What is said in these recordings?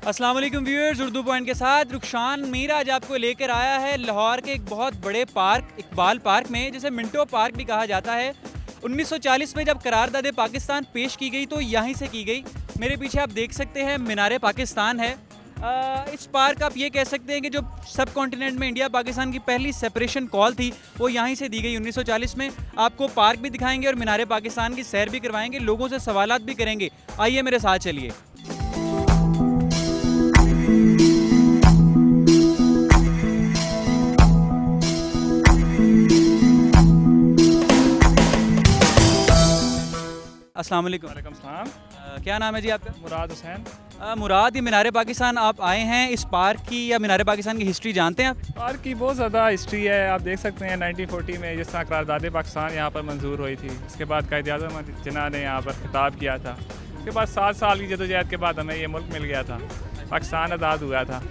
अस्सलाम वालेकुम viewers, Urdu point के साथ रुखशान मीर आज आपको लेकर आया है लाहौर के एक बहुत बड़े पार्क, इकबाल पार्क में, जिसे मिंटो पार्क भी कहा जाता है। 1940 में जब करारदाद पाकिस्तान पेश की गई तो यहीं से की गई। मेरे पीछे आप देख सकते हैं मीनार पाकिस्तान है। इस पार्क आप ये कह सकते हैं कि जो सब कॉन्टिनेंट में इंडिया पाकिस्तान की पहली सेपरेशन कॉल थी वो यहीं से दी गई 1940 में। आपको पार्क भी दिखाएंगे और मीनार पाकिस्तान की सैर भी करवाएंगे, लोगों से सवालात भी करेंगे। आइए मेरे साथ चलिए। अस्सलाम वालेकुम। वालेकुम सलाम। क्या नाम है जी आपका? मुराद हुसैन। मुराद, ये मीनार पाकिस्तान आप आए हैं, इस पार्क की या मीनार पाकिस्तान की हिस्ट्री जानते हैं आप? पार्क की बहुत ज़्यादा हिस्ट्री है। आप देख सकते हैं 1940 में जिस तरह करारदाद पाकिस्तान यहाँ पर मंजूर हुई थी, उसके बाद कायद-ए-आज़म जिन्ना ने यहाँ पर खिताब किया था। उसके बाद 7 साल की जदोजहद के बाद हमें ये मुल्क मिल गया था, पाकिस्तान आज़ाद हुआ था।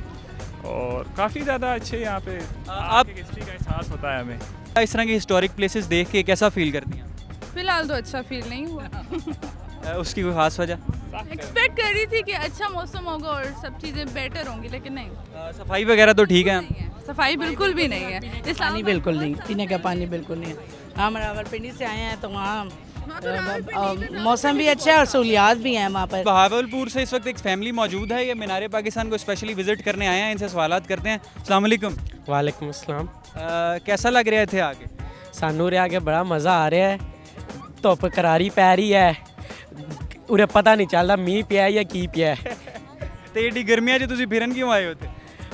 और काफ़ी ज़्यादा अच्छे यहाँ पे आप हिस्ट्री का एहसास होता है हमें। इस तरह की हिस्टोरिक प्लेसेस देख के कैसा फील करती हैं? फिलहाल तो अच्छा फील नहीं हुआ। उसकी कोई ख़ास वजह? एक्सपेक्ट कर रही थी कि अच्छा मौसम होगा और सब चीज़ें बेटर होंगी, लेकिन नहीं। सफाई वगैरह तो ठीक है? नहीं है, सफाई बिल्कुल भी नहीं है। पानी बिल्कुल नहीं, पीने का पानी बिल्कुल नहीं है। हम रावलपिंडी से आए हैं तो वहाँ मौसम भी अच्छा है और सहूलियात भी हैं वहाँ पर। बहावलपुर से इस वक्त एक फैमिली मौजूद है, ये मीनार पाकिस्तान को स्पेशली विजिट करने आए हैं, इनसे सवालात करते हैं। अस्सलाम वालेकुम। वालेकुम अस्सलाम। कैसा लग रहा है थे आगे? सानू रे आके बड़ा मज़ा आ रहा है। धुप करारी पै रही है, उरे पता नहीं चलता मीह पिया या की पिया है। तो एडी गर्मियां च तुसी फिरन क्यों आए होते?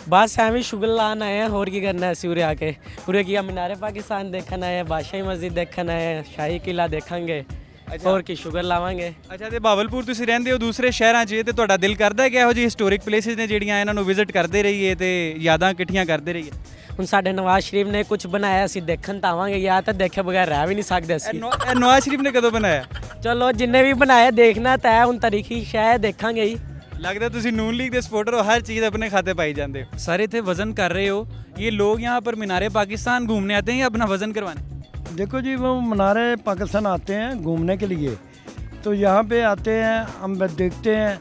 बस एवं शुगर लान आए हैं, होर की करना असी उरे आके। उरे की मीनार पाकिस्तान देखने आए, बादशाही मस्जिद देखने आए, शाही किला देखेंगे, ਹੋਰ ਕੀ ਸ਼ੂਗਰ ਲਾਵਾਂਗੇ। ਅੱਛਾ, ਤੇ ਬਾਵਲਪੁਰ ਤੁਸੀਂ ਰਹਿੰਦੇ ਹੋ ਦੂਸਰੇ ਸ਼ਹਿਰਾਂ 'ਚ, ਤੇ ਤੁਹਾਡਾ ਦਿਲ ਕਰਦਾ ਹੈ ਕਿ ਇਹੋ ਜਿਹੀ ਹਿਸਟੋਰਿਕ ਪਲੇਸਿਸ ਨੇ ਜਿਹੜੀਆਂ ਇਹਨਾਂ ਨੂੰ ਵਿਜ਼ਿਟ ਕਰਦੇ ਰਹੀਏ ਤੇ ਯਾਦਾਂ ਇਕੱਠੀਆਂ ਕਰਦੇ ਰਹੀਏ? ਹੁਣ ਸਾਡੇ ਨਵਾਜ਼ ਸ਼ਰੀਫ ਨੇ ਕੁਝ ਬਣਾਇਆ, ਅਸੀਂ ਦੇਖਣ ਤਾਂ ਆਵਾਂਗੇ, ਯਾਰ ਤਾਂ ਦੇਖੇ ਬਗੈਰ ਰਹਿ ਵੀ ਨਹੀਂ ਸਕਦੇ ਅਸੀਂ। ਇਹ ਨਵਾਜ਼ ਸ਼ਰੀਫ ਨੇ ਕਦੋਂ ਬਣਾਇਆ? ਚਲੋ ਜਿੰਨੇ ਵੀ ਬਣਾਏ ਦੇਖਣਾ ਤਾਂ ਹੈ, ਹੁਣ ਤਾਰੀਖੀ ਸ਼ਾਇਦ ਦੇਖਾਂਗੇ ਹੀ। लगता ਤੁਸੀਂ ਨੂਨ ਲੀਗ ਦੇ ਸਪੋਰਟਰ ਹੋ, हर चीज़ अपने खाते पाई जाते हो। सारे थे वज़न कर रहे हो, ये लोग यहाँ पर मीनार पाकिस्तान घूमने आते हैं या अपना वज़न करवाने? देखो जी, वो मीनार पाकिस्तान आते हैं घूमने के लिए, तो यहाँ पे आते हैं, हम देखते हैं,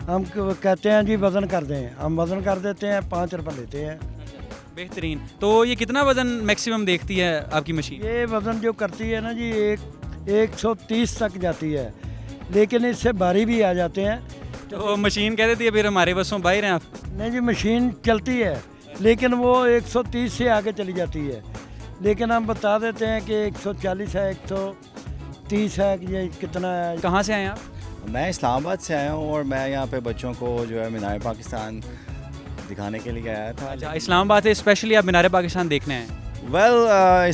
हम कहते हैं जी वज़न कर दें, हम वज़न कर देते हैं, 5 रुपये लेते हैं। बेहतरीन। तो ये कितना वज़न मैक्सिमम देखती है आपकी मशीन? ये वज़न जो करती है ना जी, 130 तक जाती है, लेकिन इससे भारी भी आ जाते हैं। तो मशीन कह देती है फिर हमारे बसों बाहर हैं आप? नहीं जी, मशीन चलती है लेकिन वो 130 से आगे चली जाती है, लेकिन हम बता देते हैं कि 140 है, 130 है, कि ये कितना है। कहाँ से आए हैं आप? मैं इस्लामाबाद से आया हूँ और मैं यहाँ पे बच्चों को जो है मीनार पाकिस्तान दिखाने के लिए आया था। अच्छा, इस्लामाबाद से स्पेशली आप मीनार पाकिस्तान देखने आए हैं? वेल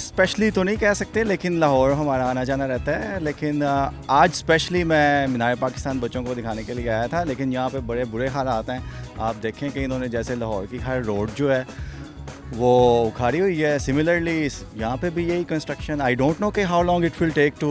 स्पेशली तो नहीं कह सकते, लेकिन लाहौर हमारा आना जाना रहता है। लेकिन आज स्पेशली मैं मीनार पाकिस्तान बच्चों को दिखाने के लिए आया था, लेकिन यहाँ पे बड़े बुरे हालात हैं। आप देखें कि इन्होंने जैसे लाहौर की हर रोड जो है वो उखाड़ी हुई है, सिमिलरली यहाँ पे भी यही कंस्ट्रक्शन। आई डोंट नो कि how long it will take to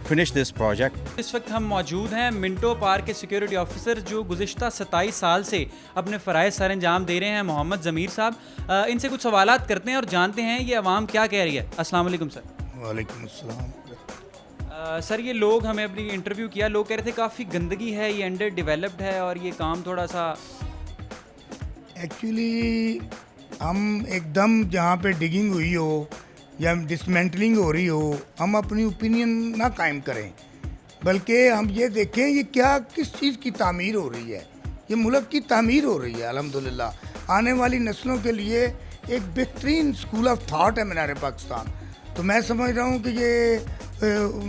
finish this project. इस वक्त हम मौजूद हैं मिंटो पार्क के सिक्योरिटी ऑफिसर जो गुज़िश्ता 27 साल से अपने फ़राइज़ सर अंजाम दे रहे हैं, मोहम्मद ज़मीर साहब। इनसे कुछ सवालात करते हैं और जानते हैं ये अवाम क्या कह रही है। अस्सलाम वालेकुम सर। वालेकुम अस्सलाम। सर, ये लोग हमें अपनी इंटरव्यू किया, लोग कह रहे थे काफ़ी गंदगी है, ये अंडर डेवलप्ड है और ये काम थोड़ा सा। एक्चुअली हम एकदम जहाँ पे डिगिंग हुई हो या डिसमेंटलिंग हो रही हो, हम अपनी ओपिनियन ना कायम करें, बल्कि हम ये देखें ये क्या किस चीज़ की तामीर हो रही है। ये मुल्क की तामीर हो रही है अल्हम्दुलिल्लाह। आने वाली नस्लों के लिए एक बेहतरीन स्कूल ऑफ थाट है मीनार पाकिस्तान। तो मैं समझ रहा हूँ कि ये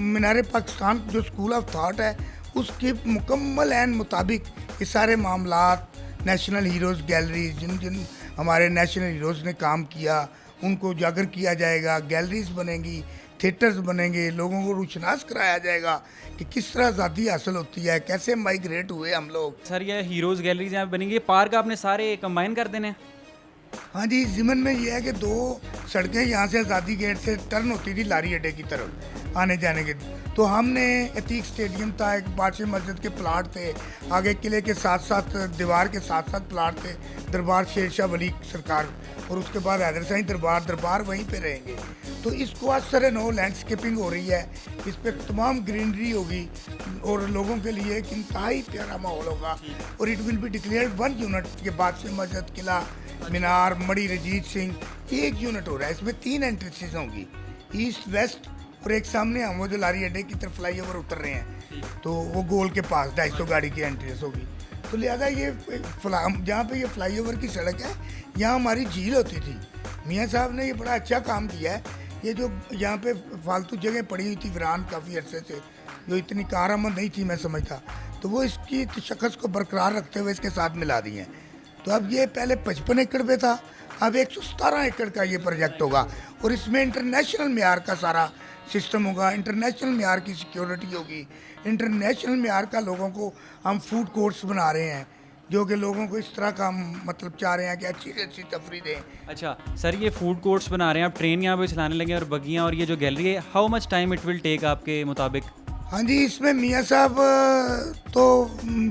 मीनार पाकिस्तान जो स्कूल ऑफ थाट है उसके मुकम्मल एन मुताबिक ये सारे मामलात, नेशनल हीरोज़ गैलरीज, जिन जिन हमारे नेशनल हीरोज़ ने काम किया उनको उजागर किया जाएगा, गैलरीज बनेंगी, थिएटर्स बनेंगे, लोगों को रुशनास कराया जाएगा कि किस तरह आज़ादी हासिल होती है, कैसे माइग्रेट हुए हम लोग। सर, ये हीरोज़ गैलरीज यहाँ बनेंगी, पार्क आपने सारे कंबाइन कर देने? हाँ जी, ज़िमन में ये है कि 2 सड़कें यहाँ से आज़ादी गेट से टर्न होती थी लारी अड्डे की तरफ, आने जाने के। तो हमने अतीक स्टेडियम था, एक बादशाह मस्जिद के प्लाट थे, आगे किले के साथ साथ दीवार के साथ साथ प्लाट थे, दरबार शेर शाह वली सरकार, और उसके बाद हैदर शाही दरबार वहीं पे रहेंगे। तो इसको आज सर नो लैंडस्केपिंग हो रही है, इस पर तमाम ग्रीनरी होगी और लोगों के लिए एक इंतहाई प्यारा माहौल होगा। और it will be declared 1 unit, ये बादशाह मस्जिद, किला, मीनार, मड़ी रजीत सिंह, ये 1 यूनिट हो रहा है। इसमें 3 एंट्रेंसेज होंगी, ईस्ट वेस्ट, और एक सामने हम वो जो लारी अड्डे की तरफ फ्लाईओवर उतर रहे हैं, तो वो गोल के पास 250 गाड़ी की एंट्रेंस होगी। तो लिहाजा ये जहाँ पे ये फ्लाईओवर की सड़क है, यहाँ हमारी झील होती थी। मियाँ साहब ने ये बड़ा अच्छा काम किया है। ये जो यहाँ पे फालतू जगह पड़ी हुई थी वीरान काफ़ी अरसे से, जो इतनी कारआमद नहीं थी मैं समझता, तो वो इसकी शख्स को बरकरार रखते हुए इसके साथ मिला दी हैं। तो अब ये पहले 55 एकड़ पे था, अब 117 एकड़ का ये प्रोजेक्ट होगा, और इसमें इंटरनेशनल मेयार का सारा सिस्टम होगा, इंटरनेशनल मेयार की सिक्योरिटी होगी, इंटरनेशनल मेयार का लोगों को हम फूड कोर्ट्स बना रहे हैं, जो कि लोगों को इस तरह का हम मतलब चाह रहे हैं कि अच्छी से अच्छी तफरी दें। अच्छा सर, ये फूड कोर्ट्स बना रहे हैं आप, ट्रेन यहाँ पे चलाने लगे और बगियाँ, और ये जो गैलरी है, how much time it will take आपके मुताबिक? हाँ जी, इसमें मियाँ साहब तो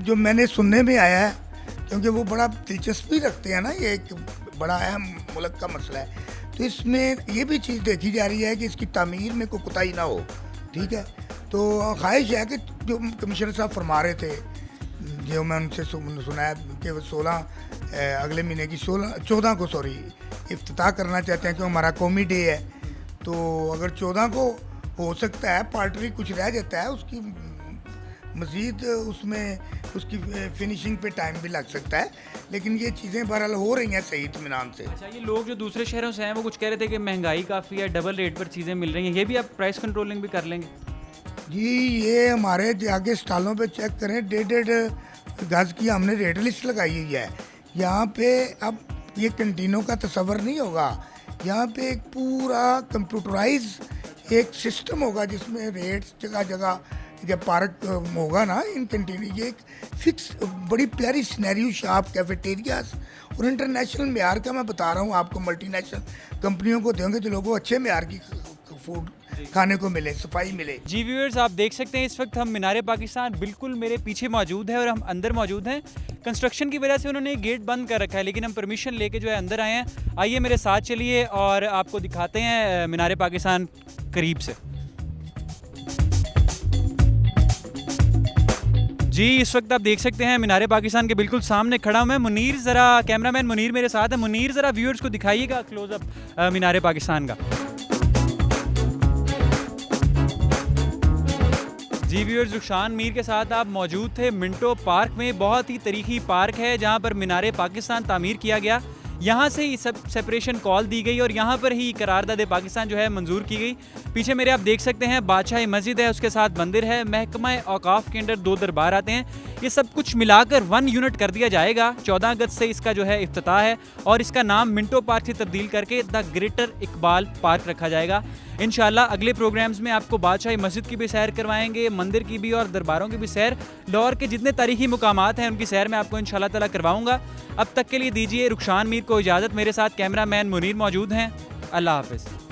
जो मैंने सुनने में आया है, क्योंकि वो बड़ा दिलचस्पी रखते हैं ना, ये एक बड़ा अहम मुल्क का मसला है, तो इसमें ये भी चीज़ देखी जा रही है कि इसकी तामीर में कोई कोताही ना हो। ठीक है, तो ख्वाहिश है कि जो कमिश्नर साहब फरमा रहे थे, जो मैं उनसे सुना है कि 16 अगले महीने की 14 को इफ्तिताह करना चाहते हैं, क्योंकि हमारा कौमी डे है। तो अगर 14 को हो सकता है, पार्टरी कुछ रह जाता है, उसकी मज़ीद उसमें उसकी फिनिशिंग पे टाइम भी लग सकता है, लेकिन ये चीज़ें बहरहाल हो रही हैं सही इत्मीनान से। अच्छा, ये लोग जो दूसरे शहरों से हैं वो कुछ कह रहे थे कि महंगाई काफ़ी है, डबल रेट पर चीज़ें मिल रही हैं, ये भी आप प्राइस कंट्रोलिंग भी कर लेंगे? जी, ये हमारे आगे स्टॉलों पे चेक करें, 1.5 गज की हमने रेट लिस्ट लगाई हुई है। यहाँ पे अब ये कंटीनों का तस्वर नहीं होगा, यहाँ पे एक पूरा कंप्यूटराइज एक सिस्टम होगा जिसमें रेट्स जगह जगह जब पार्क होगा ना इन कैंटीन, ये एक फिक्स बड़ी प्यारी सिनेरियो शॉप, कैफेटेरियाज, और इंटरनेशनल मेयार का मैं बता रहा हूँ आपको, मल्टीनेशनल कंपनियों को देंगे जो लोगों को अच्छे मेयार की फूड खाने को मिले, सफाई मिले। जी व्यूअर्स, आप देख सकते हैं इस वक्त हम मीनारे पाकिस्तान बिल्कुल मेरे पीछे मौजूद है और हम अंदर मौजूद हैं। कंस्ट्रक्शन की वजह से उन्होंने गेट बंद कर रखा है, लेकिन हम परमिशन लेके जो है अंदर आए हैं। आइए मेरे साथ चलिए और आपको दिखाते हैं मीनारे पाकिस्तान करीब से। जी, इस वक्त आप देख सकते हैं मीनारे पाकिस्तान के बिल्कुल सामने खड़ा हूं मैं। मुनीर, ज़रा कैमरामैन मुनीर मेरे साथ है। मुनीर, ज़रा व्यूअर्स को दिखाइएगा क्लोजअप मीनारे पाकिस्तान का। जी व्यूअर्स, रुखसान मीर के साथ आप मौजूद थे मिंटो पार्क में। बहुत ही तारीखी पार्क है जहां पर मीनारे पाकिस्तान तामीर किया गया। यहाँ से ही सब सेपरेशन कॉल दी गई और यहाँ पर ही करारदाद पाकिस्तान जो है मंजूर की गई। पीछे मेरे आप देख सकते हैं बादशाही मस्जिद है, उसके साथ मंदिर है, महकमा औकाफ के अंडर 2 दरबार आते हैं। ये सब कुछ मिलाकर 1 यूनिट कर दिया जाएगा। 14 अगस्त से इसका जो है इफ्तिताह है और इसका नाम मिंटो पार्क से तब्दील करके द ग्रेटर इकबाल पार्क रखा जाएगा। इंशाल्लाह अगले प्रोग्राम्स में आपको बादशाही मस्जिद की भी सैर करवाएंगे, मंदिर की भी और दरबारों की भी सैर। लाहौर के जितने तारीखी मुकामात हैं उनकी सैर मैं आपको इंशाल्लाह ताला करवाऊंगा। अब तक के लिए दीजिए रुखसान मीर को इजाज़त। मेरे साथ कैमरामैन मुनीर मौजूद हैं। अल्लाह हाफ़िज़।